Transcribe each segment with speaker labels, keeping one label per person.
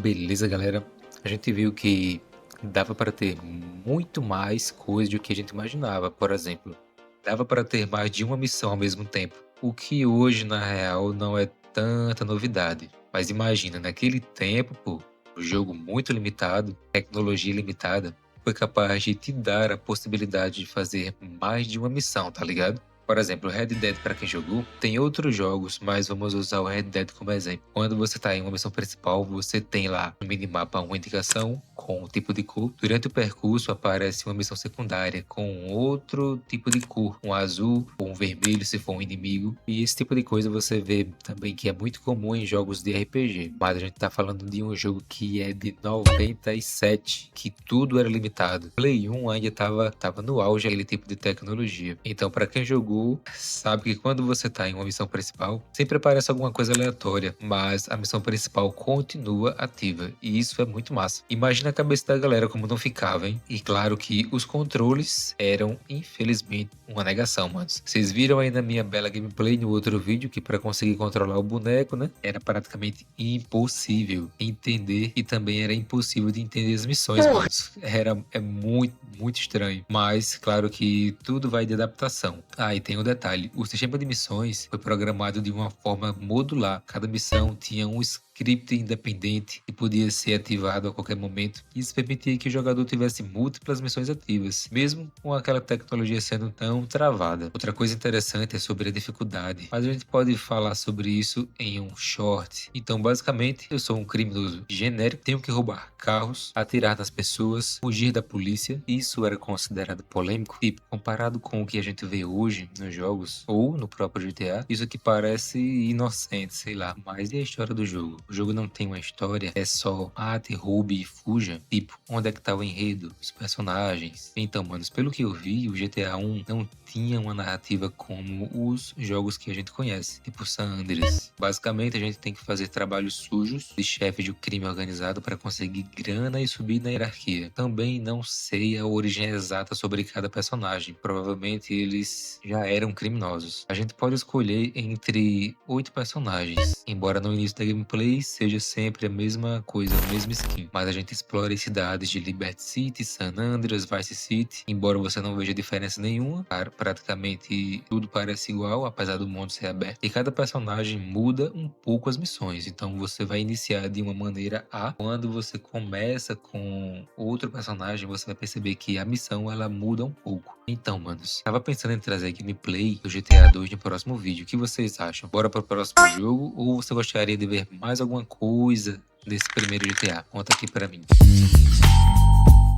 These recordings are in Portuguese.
Speaker 1: Beleza, galera? A gente viu que dava para ter muito mais coisa do que a gente imaginava. Por exemplo, dava para ter mais de uma missão ao mesmo tempo, o que hoje, na real, não é tanta novidade. Mas imagina, naquele tempo, pô, um jogo muito limitado, tecnologia limitada, foi capaz de te dar a possibilidade de fazer mais de uma missão, tá ligado? Por exemplo, Red Dead, para quem jogou, tem outros jogos, mas vamos usar o Red Dead como exemplo. Quando você está em uma missão principal, você tem lá no minimapa uma indicação com um tipo de cor. Durante o percurso aparece uma missão secundária com outro tipo de cor, um azul ou um vermelho se for um inimigo. E esse tipo de coisa você vê também que é muito comum em jogos de RPG. Mas a gente está falando de um jogo que é de 97, que tudo era limitado. Play 1 ainda tava no auge aquele tipo de tecnologia. Então, para quem jogou, sabe que quando você tá em uma missão principal, sempre aparece alguma coisa aleatória, mas a missão principal continua ativa, e isso é muito massa. Imagina a cabeça da galera como não ficava, hein? E claro que os controles eram, infelizmente, uma negação, manos. Vocês viram aí na minha bela gameplay no outro vídeo que para conseguir controlar o boneco, né, era praticamente impossível entender, e também era impossível de entender as missões, manos. É muito estranho, mas claro que tudo vai de adaptação. E tem um detalhe, o sistema de missões foi programado de uma forma modular. Cada missão tinha um script independente que podia ser ativado a qualquer momento. Isso permitia que o jogador tivesse múltiplas missões ativas, mesmo com aquela tecnologia sendo tão travada. Outra coisa interessante é sobre a dificuldade, mas a gente pode falar sobre isso em um short. Então, basicamente, eu sou um criminoso genérico, tenho que roubar carros, atirar nas pessoas, fugir da polícia. Isso era considerado polêmico, e comparado com o que a gente vê hoje nos jogos ou no próprio GTA, isso aqui parece inocente, sei lá, mas e a história do jogo? O jogo não tem uma história, é só mate, roube e fuja. Tipo, onde é que tá o enredo? Os personagens? Então, manos, pelo que eu vi, o GTA 1 não tinha uma narrativa como os jogos que a gente conhece, tipo San Andreas. Basicamente, a gente tem que fazer trabalhos sujos de chefe de um crime organizado para conseguir grana e subir na hierarquia. Também não sei a origem exata sobre cada personagem. Provavelmente eles já eram criminosos. A gente pode escolher entre 8 personagens, embora no início da gameplay seja sempre a mesma coisa, a mesma skin. Mas a gente explora as cidades de Liberty City, San Andreas, Vice City, embora você não veja diferença nenhuma, praticamente tudo parece igual, apesar do mundo ser aberto. E cada personagem muda um pouco as missões, então você vai iniciar de uma maneira A. Quando você começa com outro personagem, você vai perceber que a missão ela muda um pouco. Então, manos, tava pensando em trazer gameplay do GTA 2 no próximo vídeo. O que vocês acham? Bora pro próximo jogo, ou você gostaria de ver mais alguma coisa desse primeiro GTA? Conta aqui pra mim.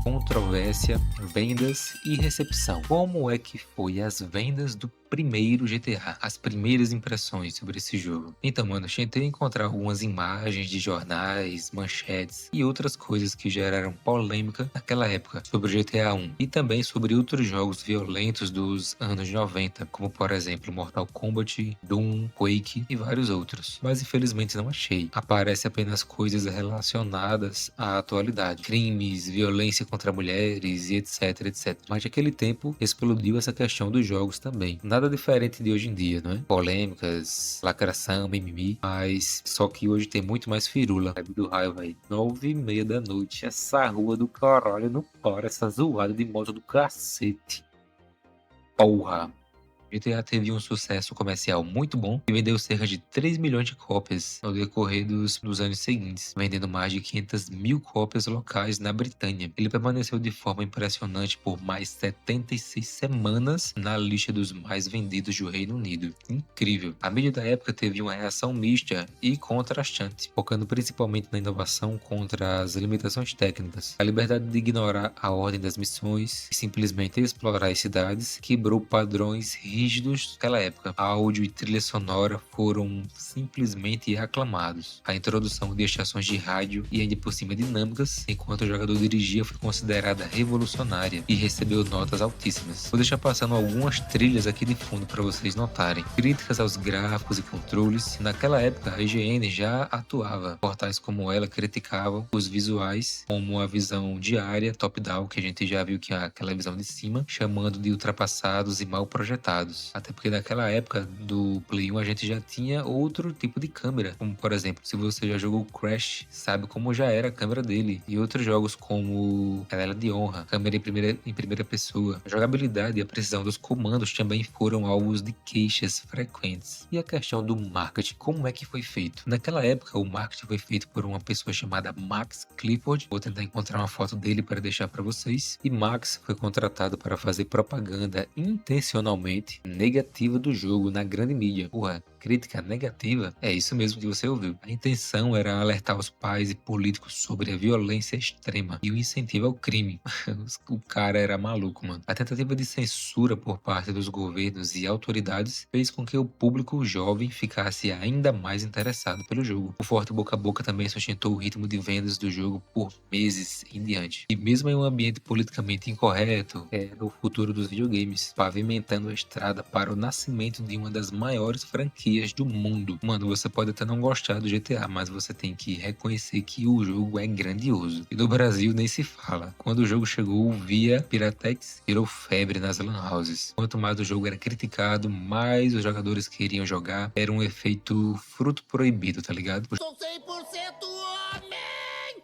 Speaker 1: Controvérsia, vendas e recepção. Como é que foi as vendas do primeiro GTA? As primeiras impressões sobre esse jogo. Então, mano, tentei encontrar algumas imagens de jornais, manchetes e outras coisas que geraram polêmica naquela época sobre o GTA 1 e também sobre outros jogos violentos dos anos 90, como por exemplo Mortal Kombat, Doom, Quake e vários outros. Mas infelizmente não achei. Aparece apenas coisas relacionadas à atualidade, crimes, violência contra mulheres e etc, etc. Mas naquele tempo explodiu essa questão dos jogos também. Nada diferente de hoje em dia, não é? Polêmicas, lacração, mimimi, mas só que hoje tem muito mais firula. Vibe do raiva aí. 9h30 da noite, essa rua do caralho não para, essa zoada de moto do cacete. Porra! GTA teve um sucesso comercial muito bom e vendeu cerca de 3 milhões de cópias no decorrer dos anos seguintes, vendendo mais de 500 mil cópias locais na Britânia. Ele permaneceu de forma impressionante por mais 76 semanas na lista dos mais vendidos do Reino Unido. Incrível! A mídia da época teve uma reação mista e contrastante, focando principalmente na inovação contra as limitações técnicas. A liberdade de ignorar a ordem das missões e simplesmente explorar as cidades quebrou padrões rígidos daquela época. Áudio e trilha sonora foram simplesmente aclamados. A introdução de estações de rádio e ainda por cima dinâmicas, enquanto o jogador dirigia, foi considerada revolucionária e recebeu notas altíssimas. Vou deixar passando algumas trilhas aqui de fundo para vocês notarem. Críticas aos gráficos e controles. Naquela época, a IGN já atuava. Portais como ela criticavam os visuais, como a visão diária, top-down, que a gente já viu que é aquela visão de cima, chamando de ultrapassados e mal projetados. avançados. Até porque naquela época do Play 1 a gente já tinha outro tipo de câmera. Como, por exemplo, se você já jogou Crash, sabe como já era a câmera dele. E outros jogos como Canela de Honra, câmera em primeira pessoa. A jogabilidade e a precisão dos comandos também foram alvos de queixas frequentes. E a questão do marketing, como é que foi feito? Naquela época, o marketing foi feito por uma pessoa chamada Max Clifford. Vou tentar encontrar uma foto dele para deixar para vocês. E Max foi contratado para fazer propaganda intencionalmente negativa do jogo na grande mídia. Porra, crítica negativa? É isso mesmo que você ouviu. A intenção era alertar os pais e políticos sobre a violência extrema e o incentivo ao crime. O cara era maluco, mano. A tentativa de censura por parte dos governos e autoridades fez com que o público jovem ficasse ainda mais interessado pelo jogo. O forte boca a boca também sustentou o ritmo de vendas do jogo por meses em diante. E mesmo em um ambiente politicamente incorreto, era o futuro dos videogames, pavimentando a estrada para o nascimento de uma das maiores franquias do mundo. Mano, você pode até não gostar do GTA, mas você tem que reconhecer que o jogo é grandioso. E no Brasil nem se fala. Quando o jogo chegou via Piratex, virou febre nas lan houses. Quanto mais o jogo era criticado, mais os jogadores queriam jogar. Era um efeito fruto proibido, tá ligado?
Speaker 2: Sou 100% homem!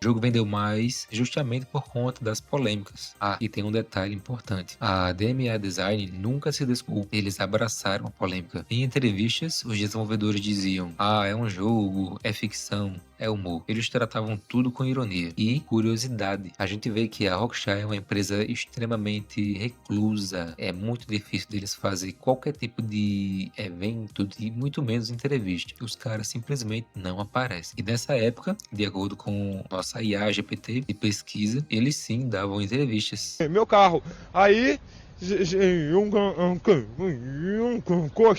Speaker 1: O jogo vendeu mais justamente por conta das polêmicas. Ah, e tem um detalhe importante. A DMA Design nunca se desculpa. Eles abraçaram a polêmica. Em entrevistas, os desenvolvedores diziam: ah, é um jogo, é ficção, é humor. Eles tratavam tudo com ironia. E curiosidade. A gente vê que a Rockstar é uma empresa extremamente reclusa. É muito difícil deles fazer qualquer tipo de evento, e muito menos entrevista. Os caras simplesmente não aparecem. E nessa época, de acordo com nossa IA GPT de pesquisa, eles sim davam entrevistas.
Speaker 3: Meu carro. Aí.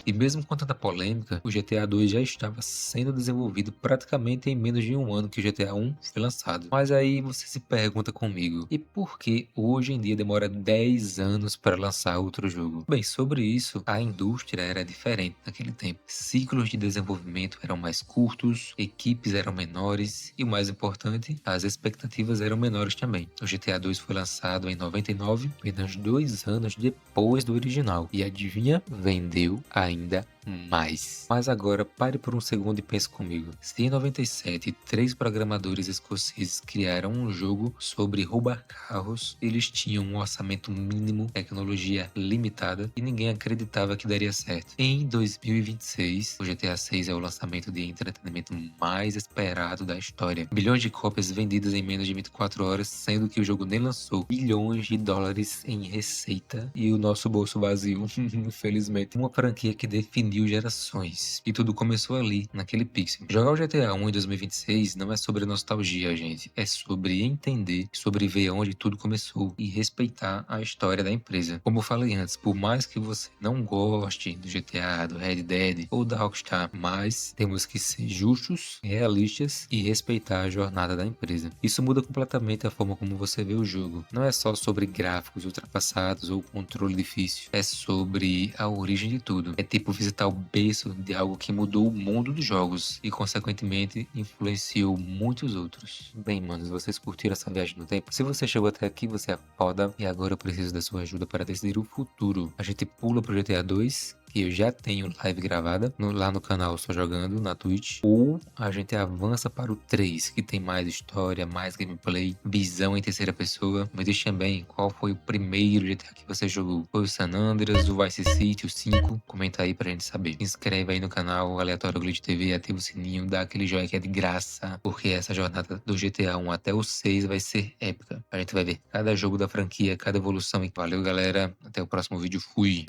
Speaker 1: E mesmo com tanta polêmica, o GTA 2 já estava sendo desenvolvido praticamente em menos de um ano que o GTA 1 foi lançado. Mas aí você se pergunta comigo, e por que hoje em dia demora 10 anos para lançar outro jogo? Bem, sobre isso, a indústria era diferente naquele tempo. Ciclos de desenvolvimento eram mais curtos, equipes eram menores e o mais importante, as expectativas eram menores também. O GTA 2 foi lançado em 99, apenas 2 anos depois do original. E adivinha? Vendeu ainda mais. Mas agora pare por um segundo e pense comigo. Se em 97 3 programadores escoceses criaram um jogo sobre roubar carros, eles tinham um orçamento mínimo, tecnologia limitada e ninguém acreditava que daria certo. Em 2026, o GTA 6 é o lançamento de entretenimento mais esperado da história. Bilhões de cópias vendidas em menos de 24 horas, sendo que o jogo nem lançou. Bilhões de dólares em receita e o nosso bolso vazio, infelizmente. Uma franquia que definiu gerações. E tudo começou ali, naquele pixel. Jogar o GTA 1 em 2026 não é sobre nostalgia, gente. É sobre entender, sobre ver onde tudo começou e respeitar a história da empresa. Como eu falei antes, por mais que você não goste do GTA, do Red Dead ou da Rockstar, mas temos que ser justos, realistas e respeitar a jornada da empresa. Isso muda completamente a forma como você vê o jogo. Não é só sobre gráficos ultrapassados ou controle difícil. É sobre a origem de tudo. É tipo visitar o berço de algo que mudou o mundo dos jogos e, consequentemente, influenciou muitos outros. Bem, manos, vocês curtiram essa viagem no tempo? Se você chegou até aqui, você é foda e agora eu preciso da sua ajuda para decidir o futuro. A gente pula pro GTA 2, que eu já tenho live gravada lá no canal Só Jogando, na Twitch, ou a gente avança para o 3, que tem mais história, mais gameplay, visão em terceira pessoa. Me diz também qual foi o primeiro GTA que você jogou. Foi o San Andreas, o Vice City, o 5? Comenta aí pra gente saber. Se inscreve aí no canal Aleatório Glitch TV, ativa o sininho, dá aquele joinha que é de graça, porque essa jornada do GTA 1 até o 6 vai ser épica. A gente vai ver cada jogo da franquia, cada evolução. E valeu, galera. Até o próximo vídeo. Fui!